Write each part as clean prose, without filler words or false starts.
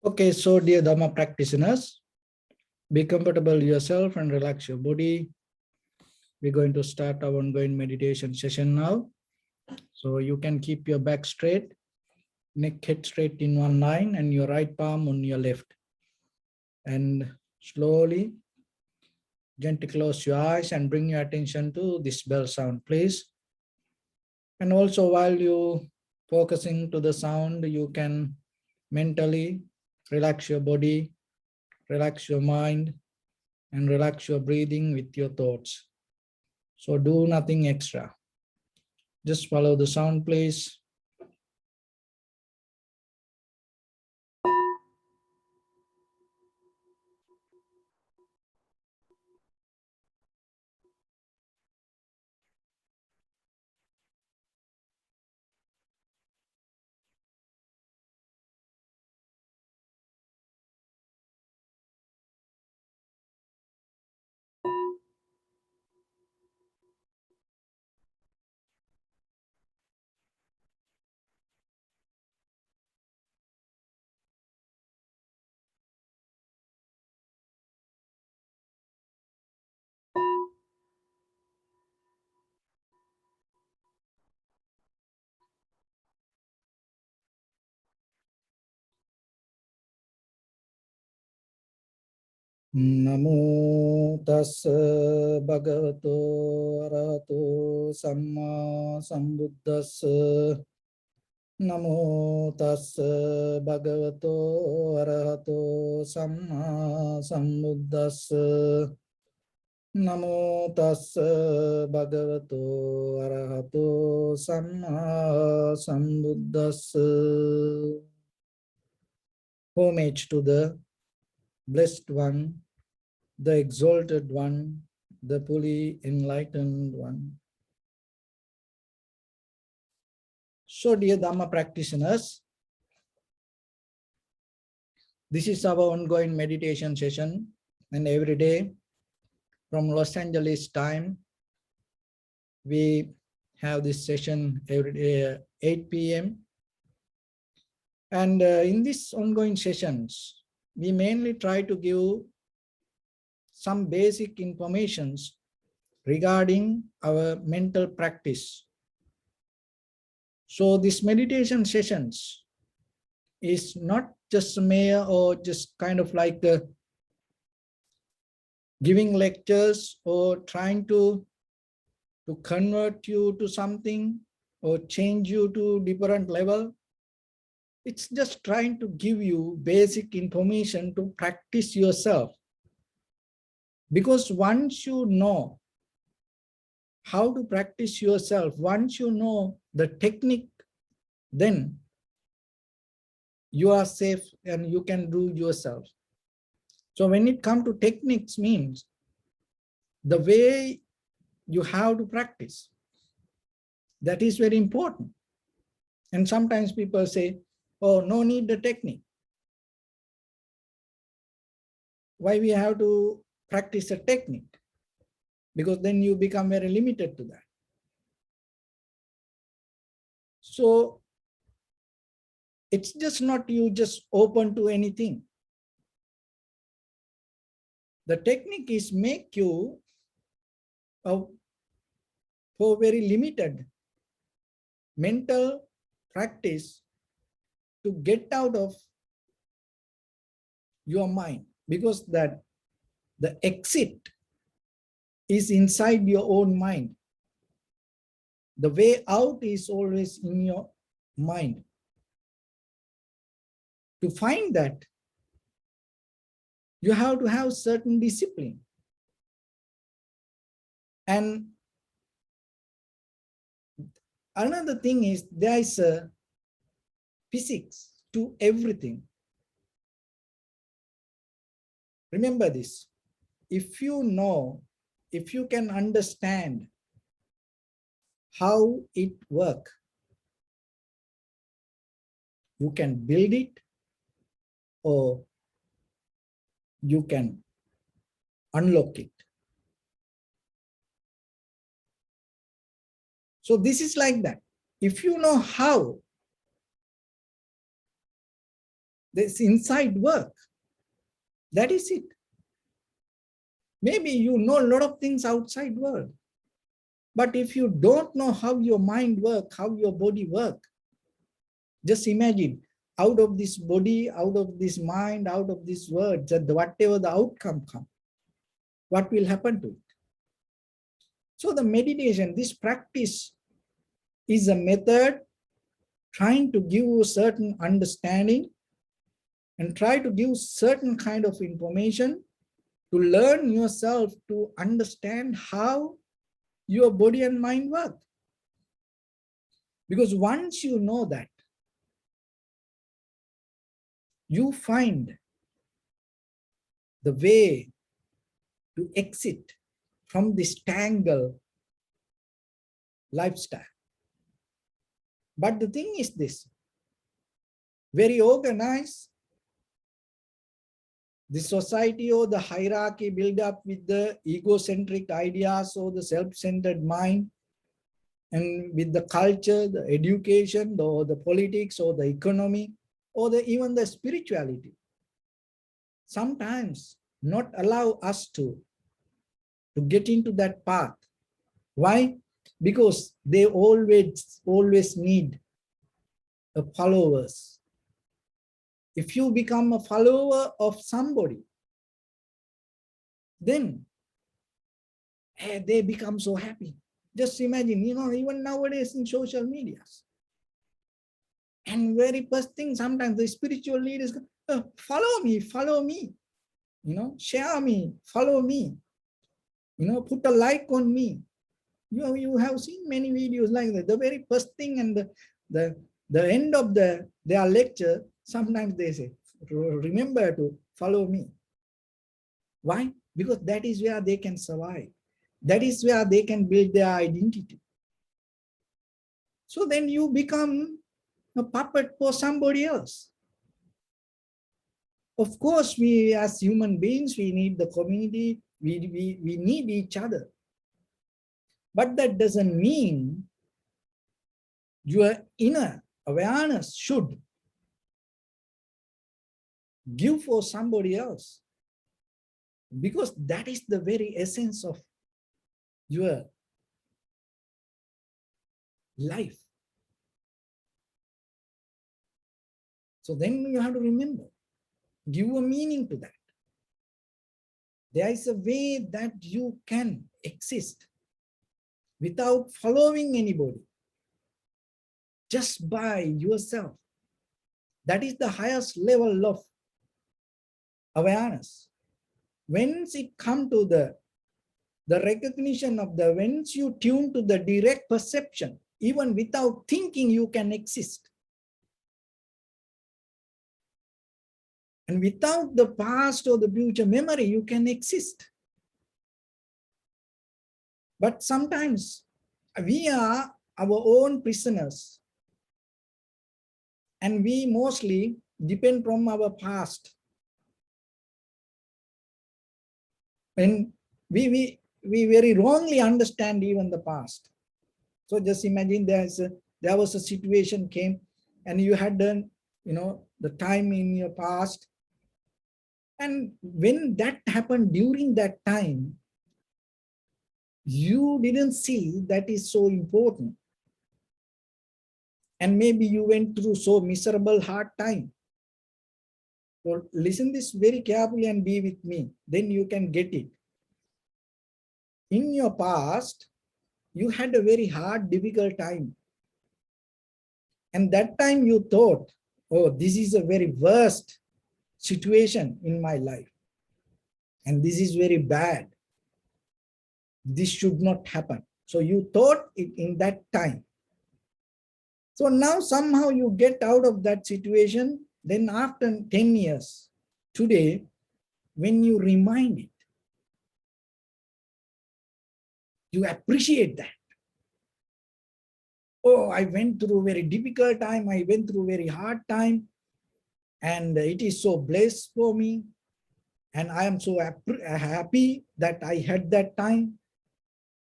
Okay, so dear Dharma practitioners, be comfortable yourself and relax your body. We're going to start our ongoing meditation session now. So you can keep your back straight, neck head straight in one line, and your right palm on your left. And slowly, gently close your eyes and bring your attention to this bell sound, please. And also while you focusing to the sound, you can mentally relax your body, relax your mind, and relax your breathing with your thoughts. So do nothing extra. Just follow the sound, please. Namo tassa bhagavato arahato samma sambuddhassa. Namo tassa bhagavato arahato samma sambuddhassa. Namo tassa bhagavato arahato samma sambuddhassa. Homage to the Blessed One, the Exalted One, the fully enlightened One. So, dear Dharma practitioners, this is our ongoing meditation session, and every day from Los Angeles time, we have this session every day 8 p.m. And in these ongoing sessions, we mainly try to give some basic informations regarding our mental practice. So these meditation sessions is not just mere or just kind of like giving lectures or trying to convert you to something or change you to different level. It's just trying to give you basic information to practice yourself. Because once you know how to practice yourself, once you know the technique, then you are safe and you can do yourself. So when it comes to techniques means the way you have to practice, that is very important. And sometimes people say, oh, no need the technique. Why we have to practice a technique? Because then you become very limited to that. So it's just not you just open to anything. The technique is make you for very limited mental practice to get out of your mind, because that the exit is inside your own mind. The way out is always in your mind. To find that, you have to have certain discipline. And another thing is there is a physics to everything. Remember this. If you know, if you can understand how it works, you can build it or you can unlock it. So this is like that. If you know how, This inside work. That is it. Maybe you know a lot of things outside world. But if you don't know how your mind works, how your body works, just imagine out of this body, out of this mind, out of this word, that whatever the outcome comes, what will happen to it? So the meditation, this practice is a method trying to give you certain understanding and try to give certain kind of information to learn yourself to understand how your body and mind work. Because once you know that, you find the way to exit from this tangled lifestyle. But the thing is this, very organized, the society or the hierarchy built up with the egocentric ideas or the self-centered mind, and with the culture, the education, or the politics, or the economy, or even the spirituality, sometimes not allow us to get into that path. Why? Because they always need a followers. If you become a follower of somebody, then they become so happy. Just imagine, even nowadays in social medias. And very first thing, sometimes the spiritual leaders go, oh, follow me, share me, follow me, put a like on me. You have seen many videos like that. The very first thing and the end of their lecture, sometimes they say, remember to follow me. Why? Because that is where they can survive. That is where they can build their identity. So then you become a puppet for somebody else. Of course, we as human beings, we need the community, we need each other. But that doesn't mean your inner awareness should give for somebody else. Because that is the very essence of your life. So then you have to remember, give a meaning to that. There is a way that you can exist without following anybody, just by yourself. That is the highest level of awareness. Once it comes to the recognition of once you tune to the direct perception, even without thinking, you can exist. And without the past or the future memory, you can exist. But sometimes we are our own prisoners. And we mostly depend from our past. And we very wrongly understand even the past. So just imagine there was a situation came and you had done, the time in your past. And when that happened during that time, you didn't see that is so important. And maybe you went through so miserable hard time. So listen this very carefully and be with me. Then you can get it. In your past, you had a very hard, difficult time. And that time you thought, oh, this is a very worst situation in my life. And this is very bad. This should not happen. So you thought it in that time. So now somehow you get out of that situation. Then after 10 years, today, when you remind it, you appreciate that. Oh, I went through a very difficult time. I went through a very hard time. And it is so blessed for me. And I am so happy that I had that time.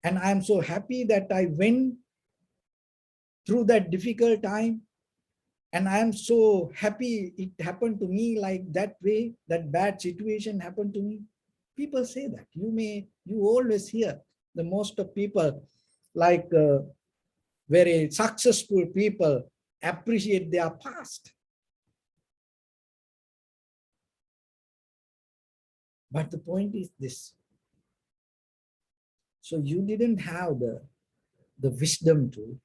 And I am so happy that I went through that difficult time. And I am so happy it happened to me like that way, that bad situation happened to me. People say that. You always hear the most of people, like very successful people, appreciate their past. But the point is this. So you didn't have the wisdom to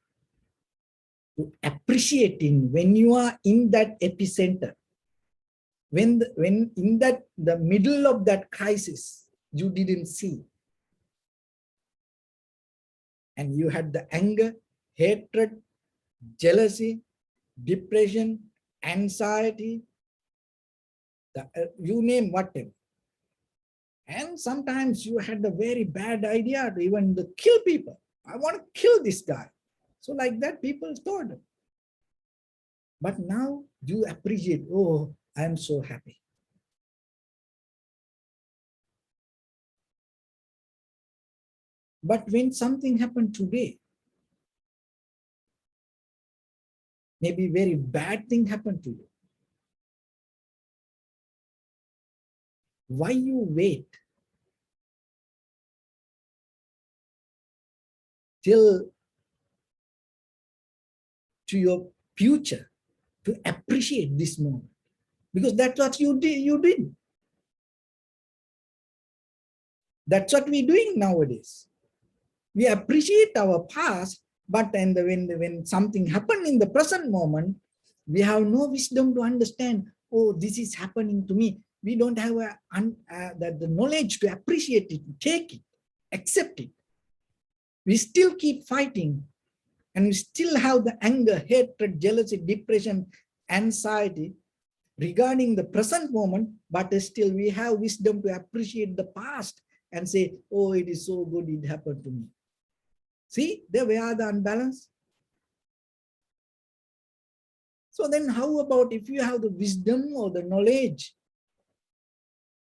appreciating when you are in that epicenter, when in that the middle of that crisis, you didn't see. And you had the anger, hatred, jealousy, depression, anxiety, you name whatever. And sometimes you had a very bad idea to even to kill people. I want to kill this guy. So like that, people thought. But now you appreciate, oh, I'm so happy. But when something happened today, maybe very bad thing happened to you, why you wait till to your future to appreciate this moment? Because that's what you did. That's what we're doing nowadays. We appreciate our past, but when something happened in the present moment, we have no wisdom to understand, oh, this is happening to me. We don't have the knowledge to appreciate it, take it, accept it. We still keep fighting, and we still have the anger, hatred, jealousy, depression, anxiety regarding the present moment, but still we have wisdom to appreciate the past and say, oh, it is so good it happened to me. See, there we are the unbalance. So then how about if you have the wisdom or the knowledge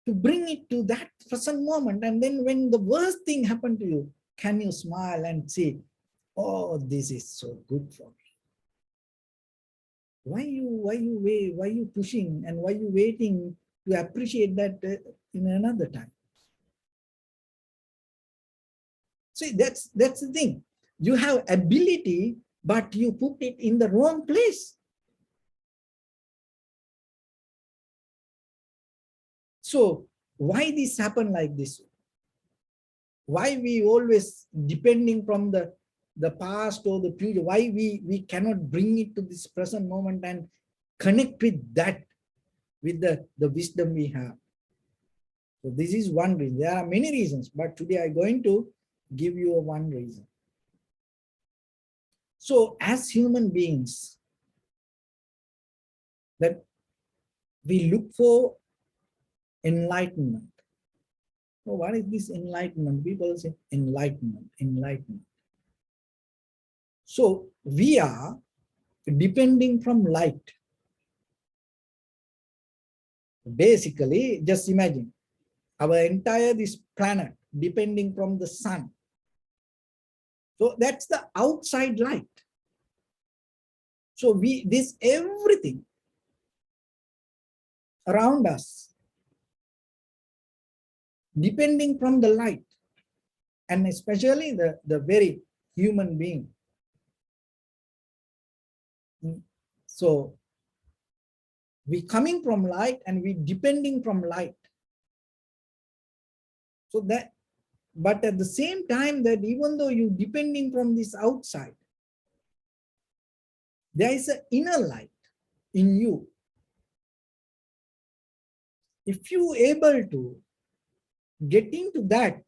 to bring it to that present moment, and then when the worst thing happened to you, can you smile and say, oh, this is so good for me? Why you pushing, and why you waiting to appreciate that in another time? See, that's the thing. You have ability, but you put it in the wrong place. So why this happen like this? Why we always depending from the past or the future? Why we cannot bring it to this present moment and connect with that, with the wisdom we have? So this is one reason. There are many reasons, but today I'm going to give you one reason. So as human beings, that we look for enlightenment. So what is this enlightenment? People say enlightenment, enlightenment. So we are depending from light. Basically, just imagine our entire this planet depending from the sun. So that's the outside light. So this everything around us depending from the light, and especially the very human being. So we coming from light and we depending from light. So that, but at the same time, that even though you depending from this outside, there is an inner light in you. If you able to get into that,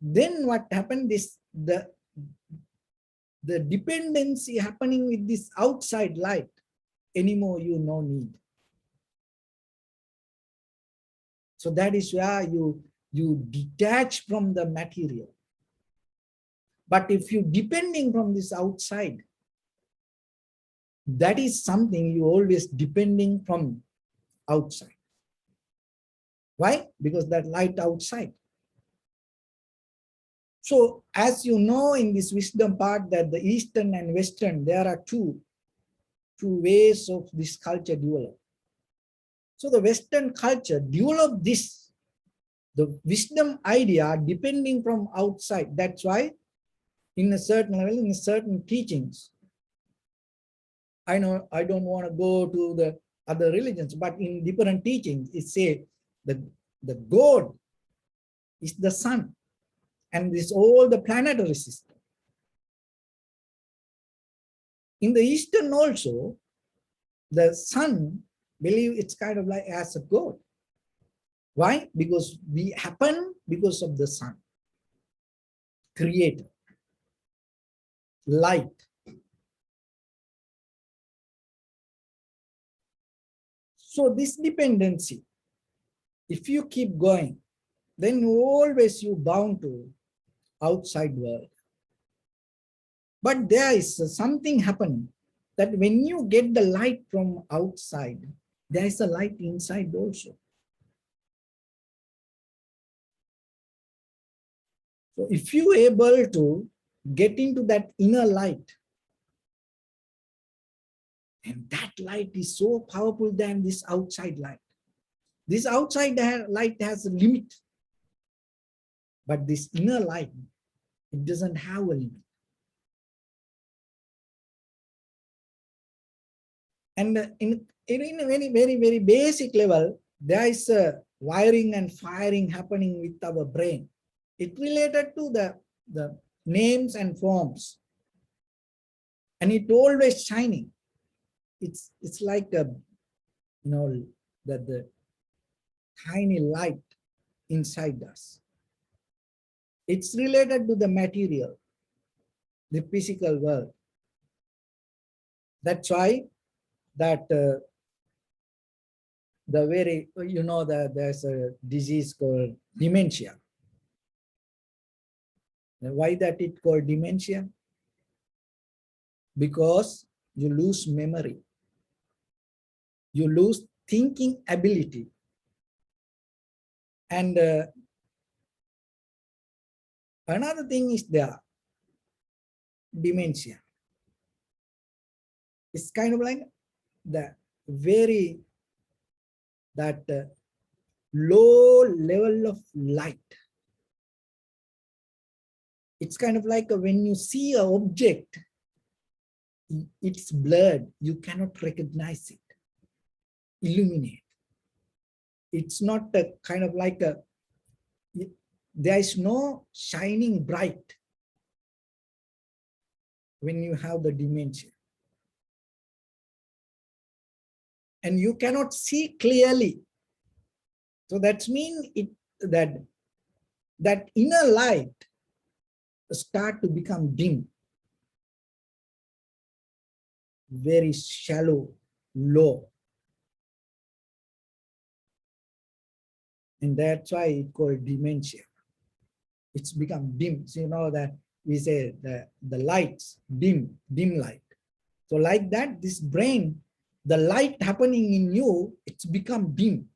then what happened is the dependency happening with this outside light, anymore you no need. So that is where you detach from the material. But if you depending from this outside, that is something you always depending from outside. Why? Because that light outside. So as you know in this wisdom part that the Eastern and Western, there are two ways of this culture develop. So the Western culture developed this, the wisdom idea depending from outside. That's why in a certain level, in certain teachings, I know I don't want to go to the other religions, but in different teachings, it say the God is the sun and this all the planetary system. In the Eastern also, the sun believe it's kind of like as a God. Why? Because we happen because of the sun, creator, light. So this dependency, if you keep going, then always you bound to outside world. But there is something happening that when you get the light from outside, there is a light inside also. So if you are able to get into that inner light, and that light is so powerful than this outside light. This outside light has a limit, but this inner light, it doesn't have a limit. And in a very basic level, there is a wiring and firing happening with our brain. It related to the names and forms, and it always shining. It's like a the tiny light inside us. It's related to the material, the physical world. That's why that the very that there's a disease called dementia. Why that it called dementia? Because you lose memory, you lose thinking ability, and another thing is there, dementia. It's kind of like the very low level of light. It's kind of like when you see an object, it's blurred, you cannot recognize it, illuminate. It's not a kind of like there is no shining bright when you have the dementia. And you cannot see clearly. So that means that inner light start to become dim, very shallow, low. And that's why it's called dementia. It's become dim. So that we say the lights, dim light. So like that, this brain, the light happening in you, it's become dim.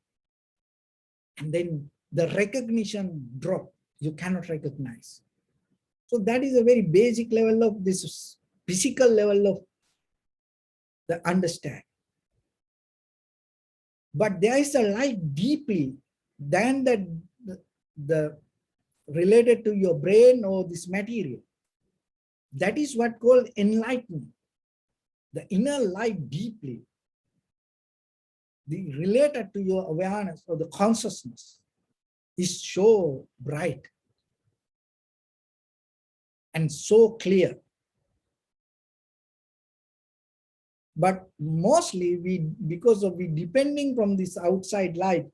And then the recognition drop. You cannot recognize. So that is a very basic level of this physical level of the understand. But there is a light deeply than the related to your brain or this material. That is what called enlightenment. The inner light deeply, the related to your awareness or the consciousness is so bright and so clear. But mostly because of we depending from this outside light,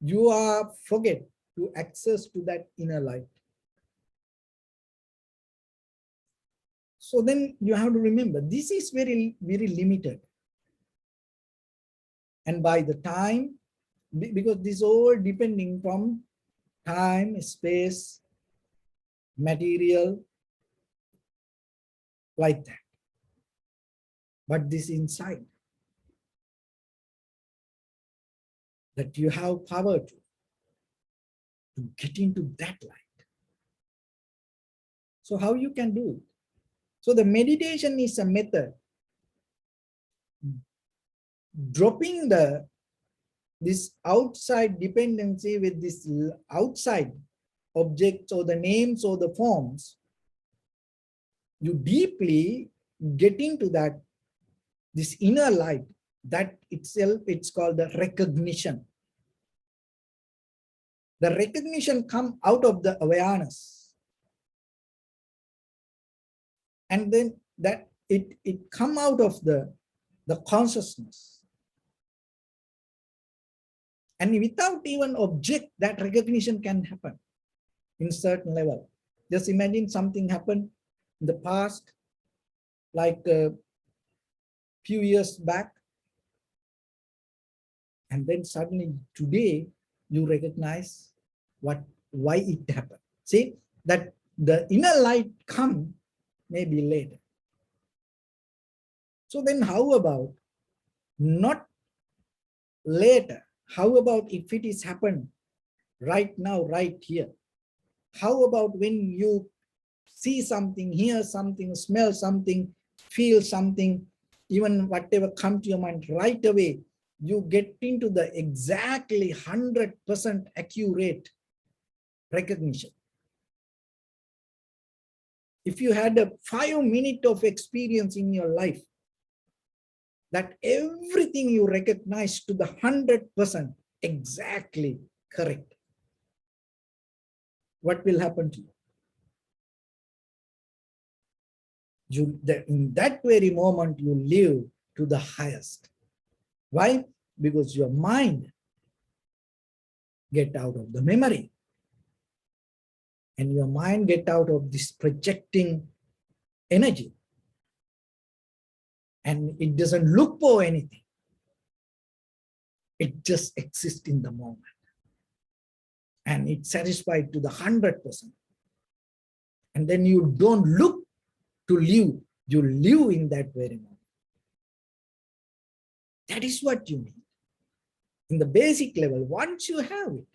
you are forget to access to that inner light. So then you have to remember, this is very limited. And by the time, because this all depending from time, space, material, like that. But this inside, that you have power to get into that light. So how you can do it? So the meditation is a method. Dropping this outside dependency with this outside objects or the names or the forms, you deeply get into that, this inner light, that itself, it's called the recognition. The recognition come out of the awareness. And then that it come out of the consciousness. And without even object, that recognition can happen in certain level. Just imagine something happened in the past, like a few years back, and then suddenly today you recognize why it happened. See, that the inner light come maybe later. So then how about not later? How about if it is happened right now, right here? How about when you see something, hear something, smell something, feel something, even whatever come to your mind right away, you get into the exactly 100% accurate recognition. If you had a 5 minutes of experience in your life, that everything you recognize to the 100% exactly correct, what will happen to you? In that very moment, you live to the highest. Why? Because your mind get out of the memory, and your mind get out of this projecting energy, and it doesn't look for anything. It just exists in the moment, and it's satisfied to the 100%. And then you don't look to live, you live in that very moment. That is what you need. In the basic level, once you have it,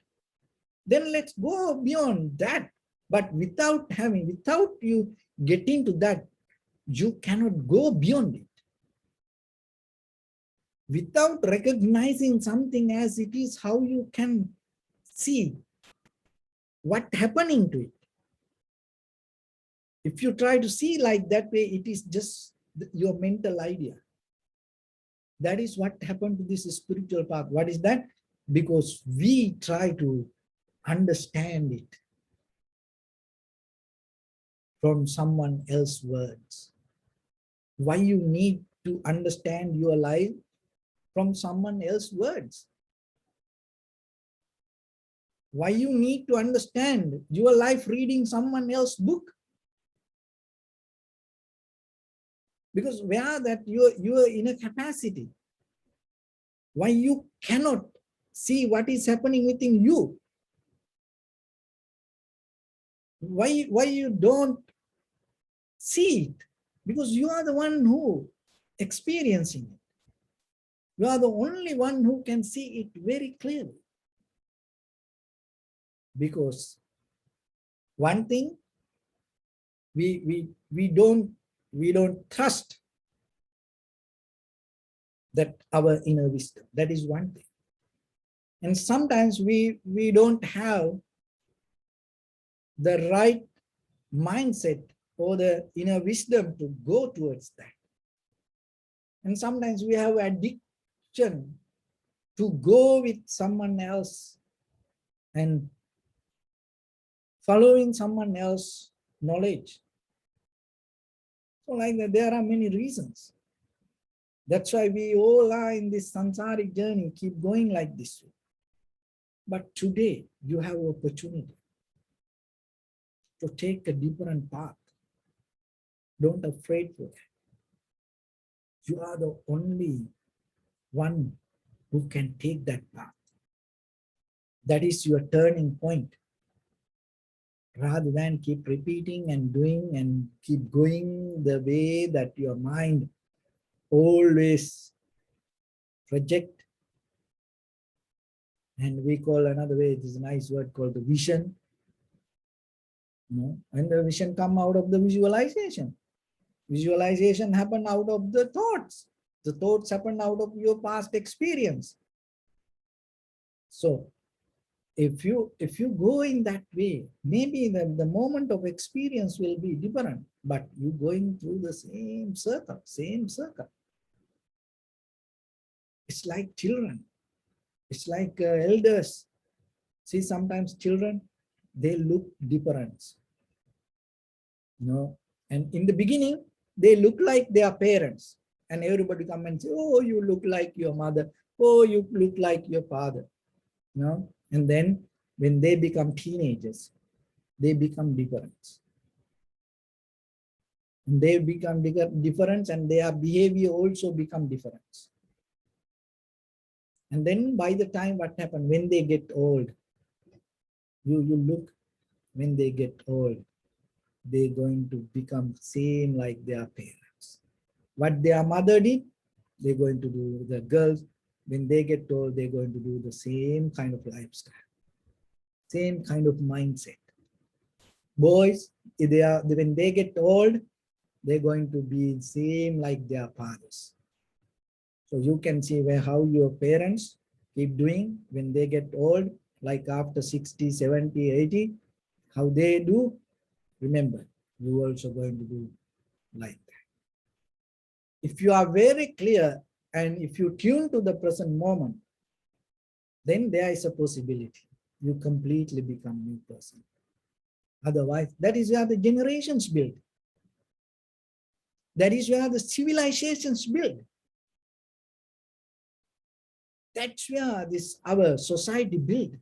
then let's go beyond that. But without you getting to that, you cannot go beyond it. Without recognizing something as it is, how you can see what happening to it? If you try to see like that way, it is just your mental idea. That is what happened to this spiritual path. What is that? Because we try to understand it from someone else's words. Why you need to understand your life from someone else's words? Why you need to understand your life reading someone else's book? Because where that you are in a capacity. Why you cannot see what is happening within you? Why you don't see it? Because you are the one who experiencing it. You are the only one who can see it very clearly. Because one thing, we don't trust that our inner wisdom. That is one thing. And sometimes we don't have the right mindset or the inner wisdom to go towards that. And sometimes we have addiction to go with someone else and following someone else's knowledge. So like that, there are many reasons. That's why we all are in this samsaric journey, keep going like this way. But today you have opportunity to take a different path. Don't afraid for that. You are the only one who can take that path. That is your turning point. Rather than keep repeating and doing and keep going the way that your mind always project. And we call another way, this is a nice word called the vision. And the vision come out of the visualization. Visualization happen out of the thoughts. The thoughts happen out of your past experience. So if you go in that way, maybe the moment of experience will be different, but you going through the same circle, same circle. It's like children. It's like elders. See, sometimes children, they look different. And in the beginning, they look like their parents. And everybody come and say, oh, you look like your mother. Oh, you look like your father. And then when they become teenagers, they become different. And they become different, and their behavior also become different. And then by the time what happened, when they get old, you look, when they get old, they're going to become same like their parents. What their mother did, they're going to do. The girls, when they get old, they're going to do the same kind of lifestyle, same kind of mindset. Boys, when they get old, they're going to be same like their fathers. So you can see how your parents keep doing when they get old, like after 60, 70, 80, how they do. Remember, you also going to do like that. If you are very clear and if you tune to the present moment, then there is a possibility you completely become new person. Otherwise, that is where the generations build. That is where the civilizations build. That's where our society build.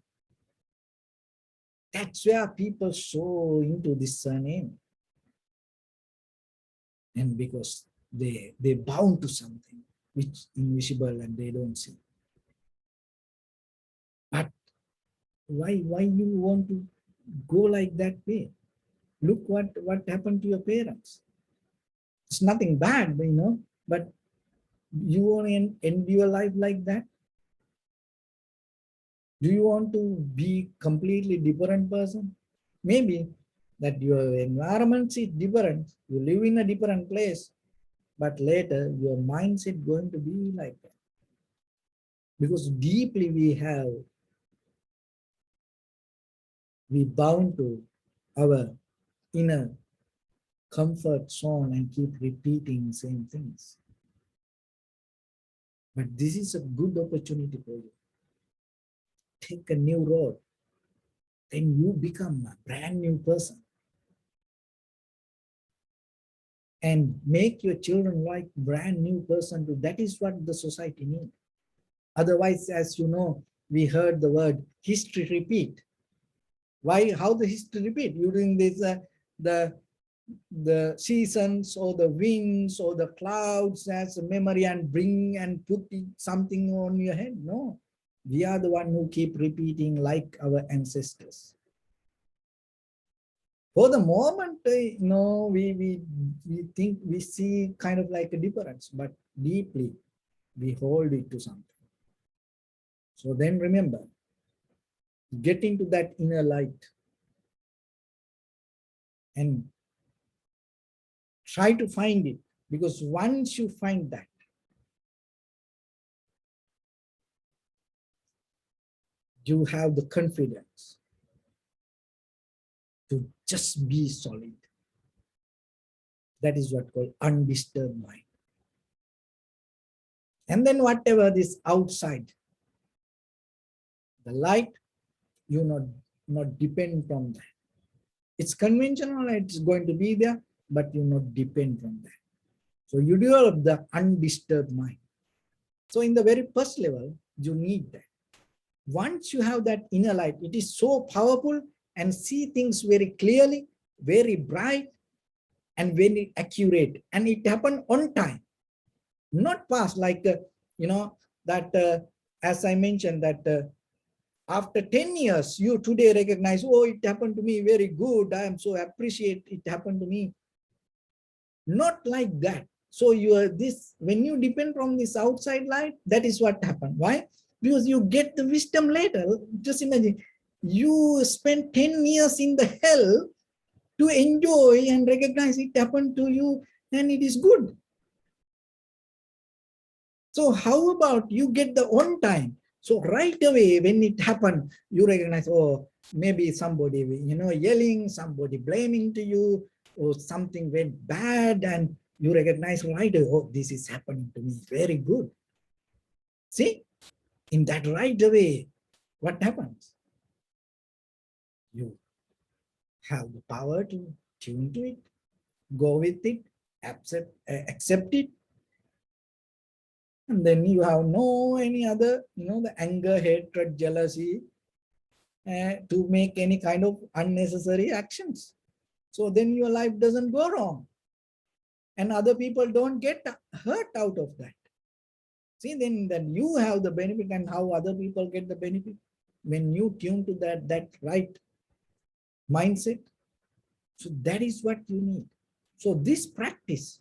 That's where people so into this surname. And because they bound to something which is invisible and they don't see. But why you want to go like that way? Look what happened to your parents. It's nothing bad, but you want to end your life like that? Do you want to be completely different person? Maybe that your environment is different, you live in a different place, but later your mindset going to be like that. Because deeply we bound to our inner comfort zone and keep repeating same things. But this is a good opportunity for you. Take a new road. Then you become a brand new person. And make your children like brand new person too. That is what the society needs. Otherwise, as you know, we heard the word history repeat. Why? How the history repeat? During this, the seasons or the winds or the clouds as a memory and bring and put something on your head. No, we are the one who keep repeating like our ancestors. For the moment, we think we see kind of like a difference, but deeply we hold it to something. So then remember, get into that inner light and try to find it, because once you find that, you have the confidence to just be solid. That is what called undisturbed mind. And then whatever this outside, the light, you not depend from that. It's conventional, it's going to be there, but you not depend from that. So you develop the undisturbed mind. So in the very first level, you need that. Once you have that inner light, it is so powerful and see things very clearly, very bright, and very accurate. And it happened on time, not past, like, that as I mentioned, that after 10 years, you today recognize, oh, it happened to me very good. I am so appreciate it happened to me. Not like that. So you are this, when you depend from this outside light, that is what happened. Why? Because you get the wisdom later. Just imagine, you spend 10 years in the hell, to enjoy and recognize it happened to you and it is good. So how about you get the on time? So right away when it happened, you recognize, oh, maybe somebody, yelling, somebody blaming to you, or something went bad, and you recognize right away, oh, this is happening to me. Very good. See, in that right away, what happens? You have the power to tune to it, go with it, accept it, and then you have no any other, the anger, hatred, jealousy, to make any kind of unnecessary actions. So then your life doesn't go wrong, and other people don't get hurt out of that. See, then you have the benefit, and how other people get the benefit when you tune to that right mindset. So that is what you need. So this practice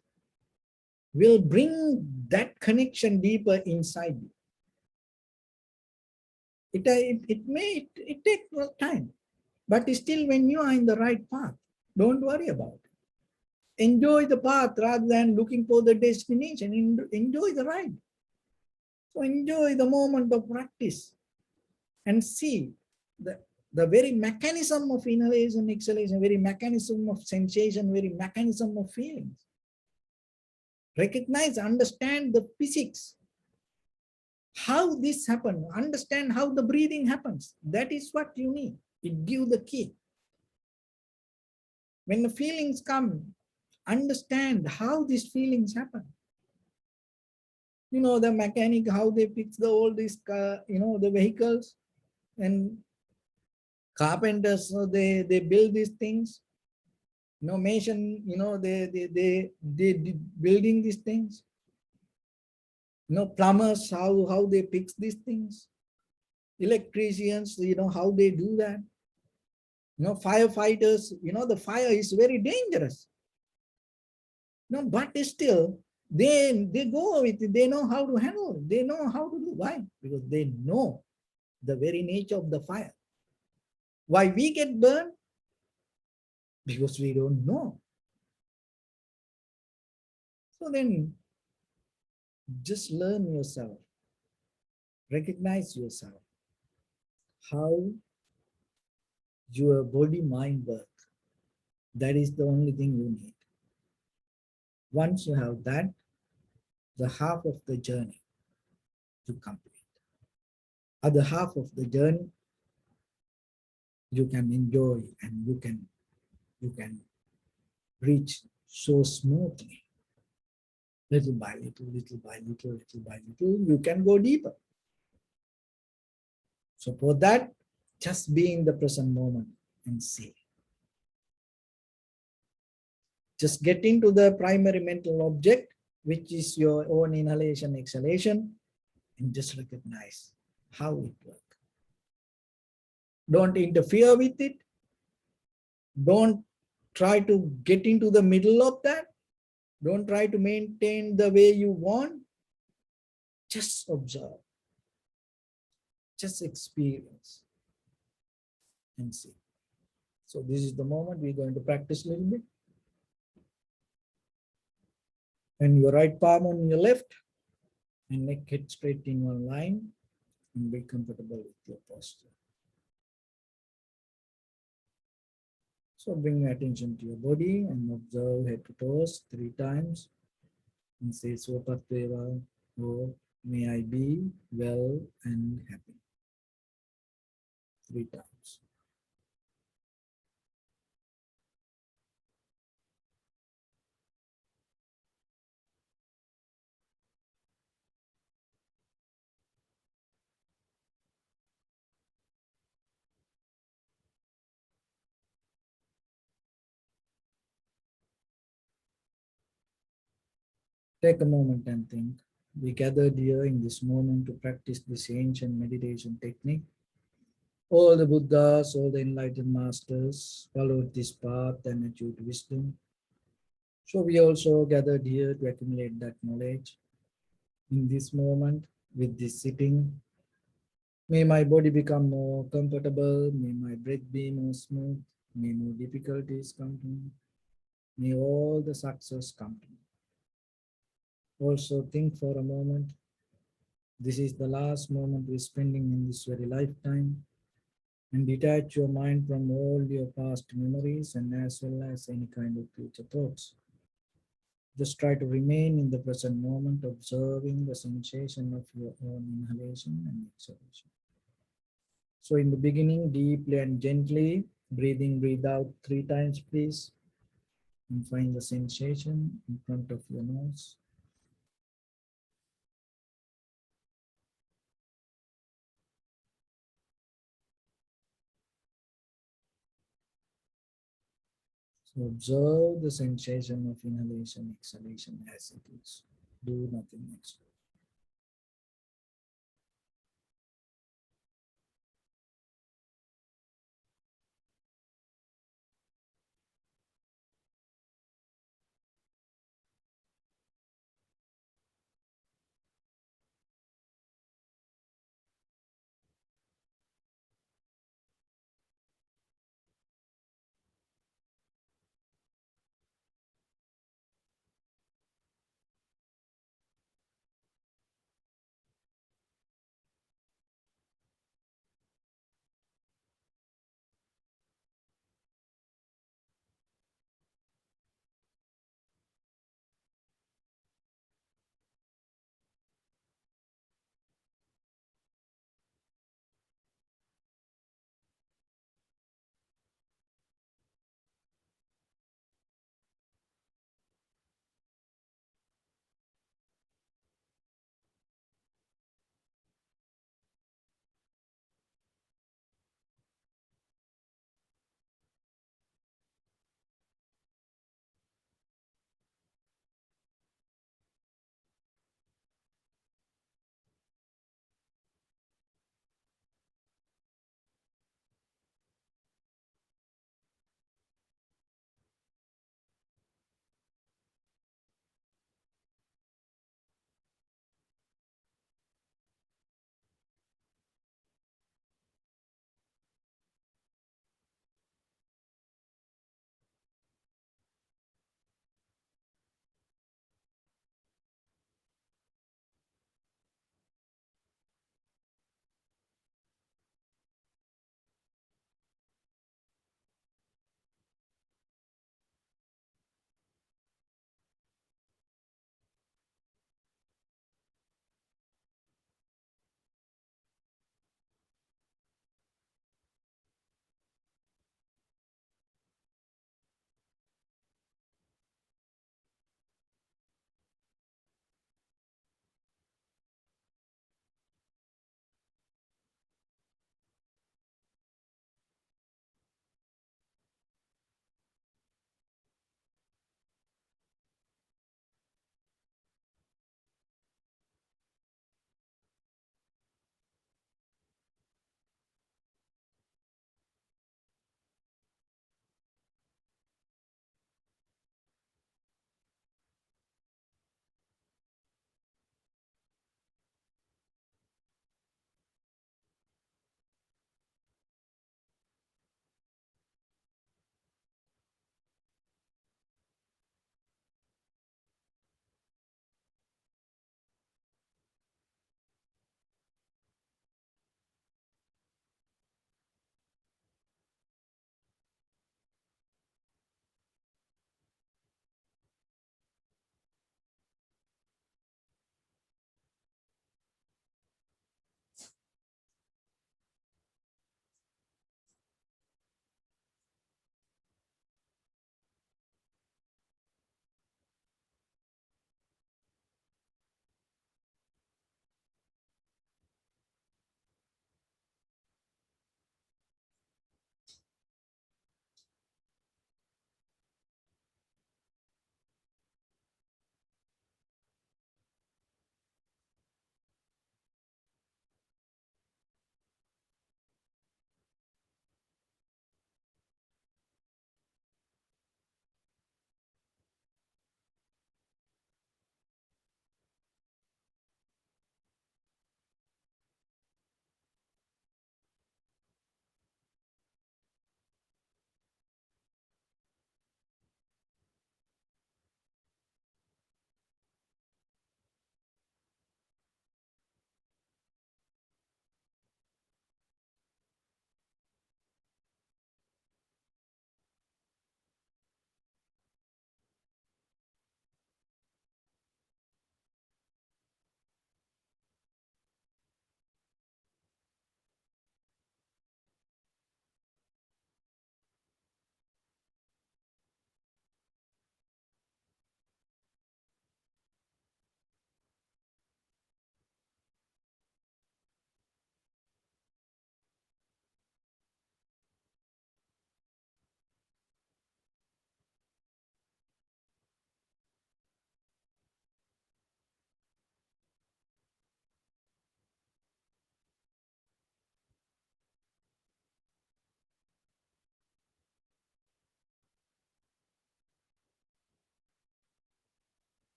will bring that connection deeper inside you. It takes time, but still when you are in the right path, don't worry about it. Enjoy the path rather than looking for the destination. Enjoy the ride. So enjoy the moment of practice and see the very mechanism of inhalation, exhalation, very mechanism of sensation, very mechanism of feelings. Recognize, understand the physics, how this happens, understand how the breathing happens. That is what you need. It gives the key. When the feelings come, understand how these feelings happen. The mechanic, how they fix all these, the vehicles, and carpenters, so they build these things. Mason, they building these things. Plumbers, how they fix these things. Electricians, how they do that. Firefighters, the fire is very dangerous. But still, they go with it. They know how to handle it. They know how to do. Why? Because they know the very nature of the fire. Why we get burned? Because we don't know. So then, just learn yourself. Recognize yourself. How your body, mind work. That is the only thing you need. Once you have that, the half of the journey to complete. Other half of the journey you can enjoy, and you can reach so smoothly. Little by little, little by little, little by little, you can go deeper. So for that, just be in the present moment and see. Just get into the primary mental object, which is your own inhalation, exhalation, and just recognize how it works. Don't interfere with it. Don't try to get into the middle of that. Don't try to maintain the way you want. Just observe. Just experience and see. So this is the moment we're going to practice a little bit. And your right palm on your left, and neck head straight in one line, and be comfortable with your posture. So bring your attention to your body and observe head to toes 3 times and say Swapatveva, or may I be well and happy. 3 times. Take a moment and think. We gathered here in this moment to practice this ancient meditation technique. All the Buddhas, all the enlightened masters followed this path and achieved wisdom. So we also gathered here to accumulate that knowledge. In this moment, with this sitting, may my body become more comfortable, may my breath be more smooth, May no difficulties come to me. May all the success come to me. Also think for a moment, this is the last moment we're spending in this very lifetime, and detach your mind from all your past memories and as well as any kind of future thoughts. Just try to remain in the present moment, observing the sensation of your own inhalation and exhalation. So, in the beginning, deeply and gently, breathe out 3 times, please, and find the sensation in front of your nose. So, observe the sensation of inhalation, exhalation as it is. Do nothing extra.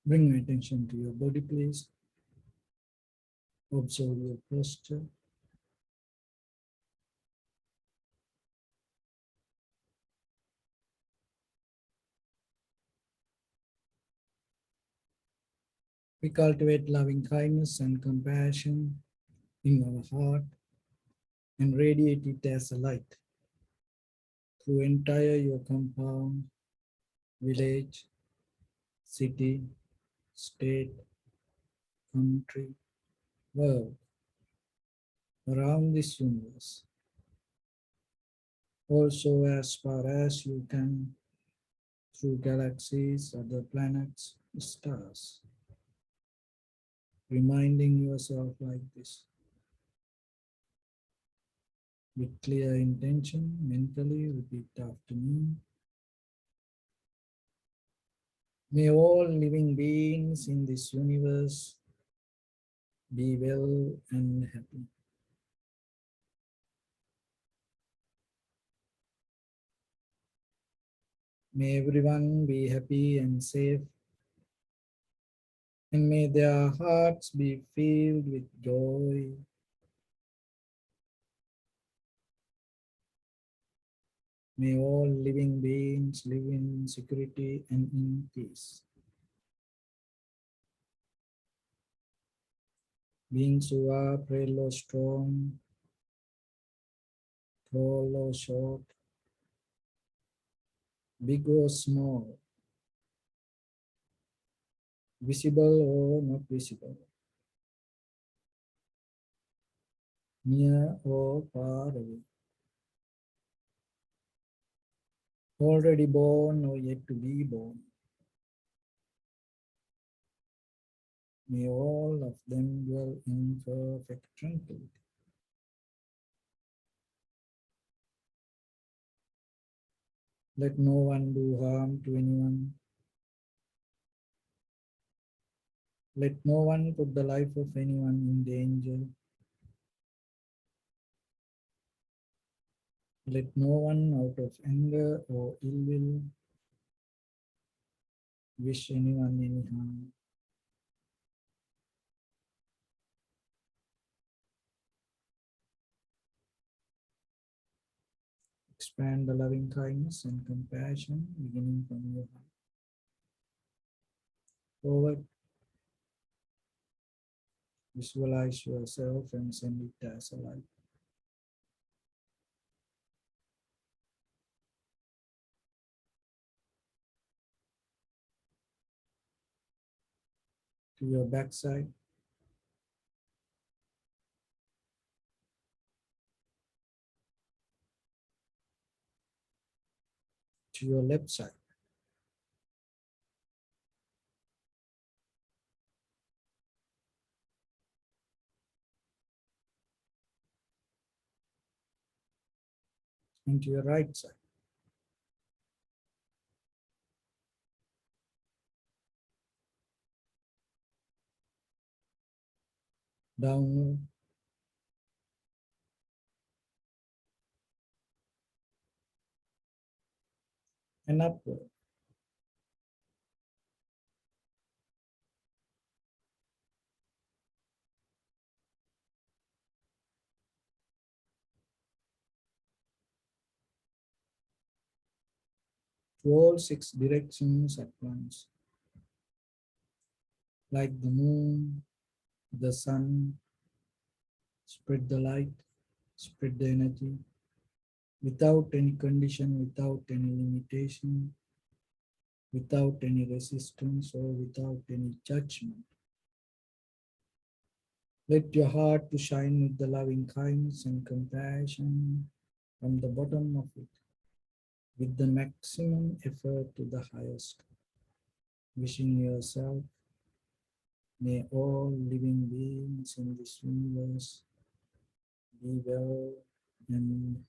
Bring your attention to your body, please. Observe your posture. We cultivate loving kindness and compassion in our heart and radiate it as a light through entire your compound, village, city, state, country, world, around this universe. Also, as far as you can, through galaxies, other planets, stars, reminding yourself like this with clear intention, mentally repeat after me. May all living beings in this universe be well and happy. May everyone be happy and safe, and may their hearts be filled with joy. May all living beings live in security and in peace. Beings who are frail or strong, tall or short, big or small, visible or not visible, near or far away, already born or yet to be born. May all of them dwell in perfect tranquility. Let no one do harm to anyone. Let no one put the life of anyone in danger. Let no one out of anger or ill will wish anyone any harm. Expand the loving kindness and compassion beginning from your heart. Forward, visualize yourself and send it as a light. To your backside, to your left side, and to your right side. Downward and upward. To all six directions at once, like the moon, the sun, spread the light, spread the energy, without any condition, without any limitation, without any resistance or without any judgment. Let your heart to shine with the loving kindness and compassion from the bottom of it, with the maximum effort to the highest. Wishing yourself, may all living beings in this universe be well and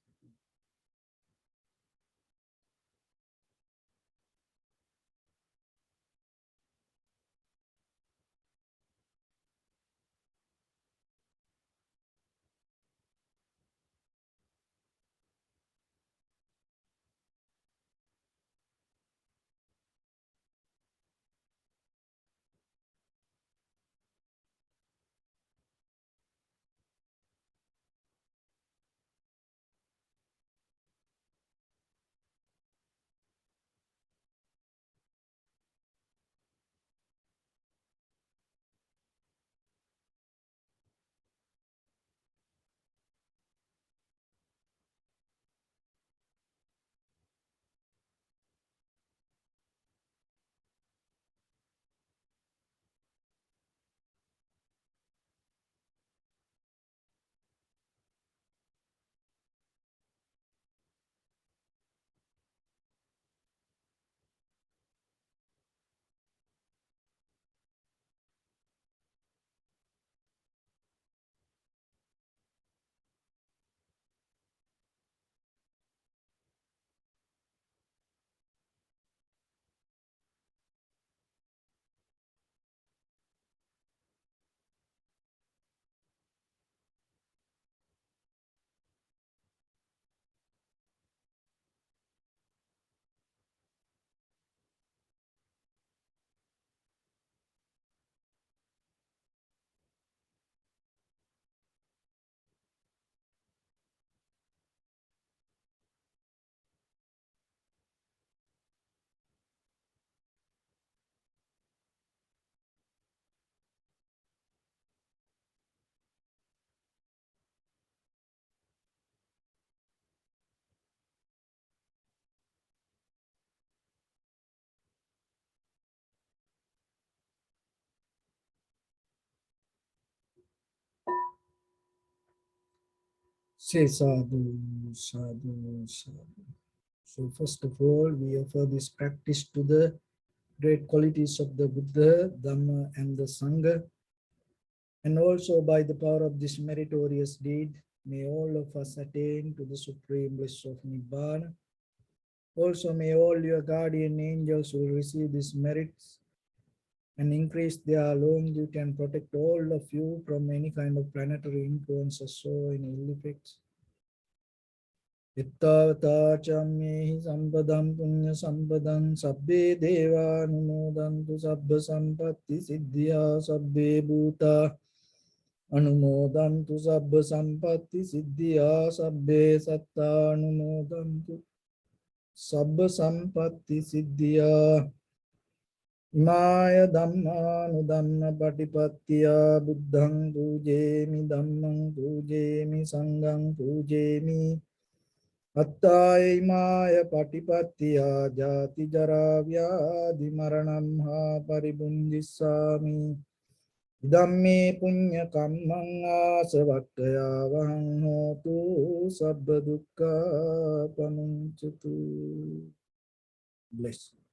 Say sadhu, sadhu, sadhu. So first of all, we offer this practice to the great qualities of the Buddha, Dharma, and the Sangha. And also by the power of this meritorious deed, may all of us attain to the supreme bliss of Nibbana. Also may all your guardian angels will receive these merits and increase their longevity and protect all of you from any kind of planetary influences or any ill effects. Ittavata chamyehi sampadam punya sampadam sabbe deva numodantu sabba sampatti siddhya sabbe bhuta anumodantu sabba sampatti siddhya sabbe satta anumodantu sabba sampatti siddhya imaya dhammanu dhamma patipattiya buddhang pujemi dhammang pujemi sanghang pujemi Attai maya patipattiya jati jara vyadhi maranam ha paribundissami idamme punya kammang asavakkaya vahang hotu sabba dukkha pamuncatu. Bless.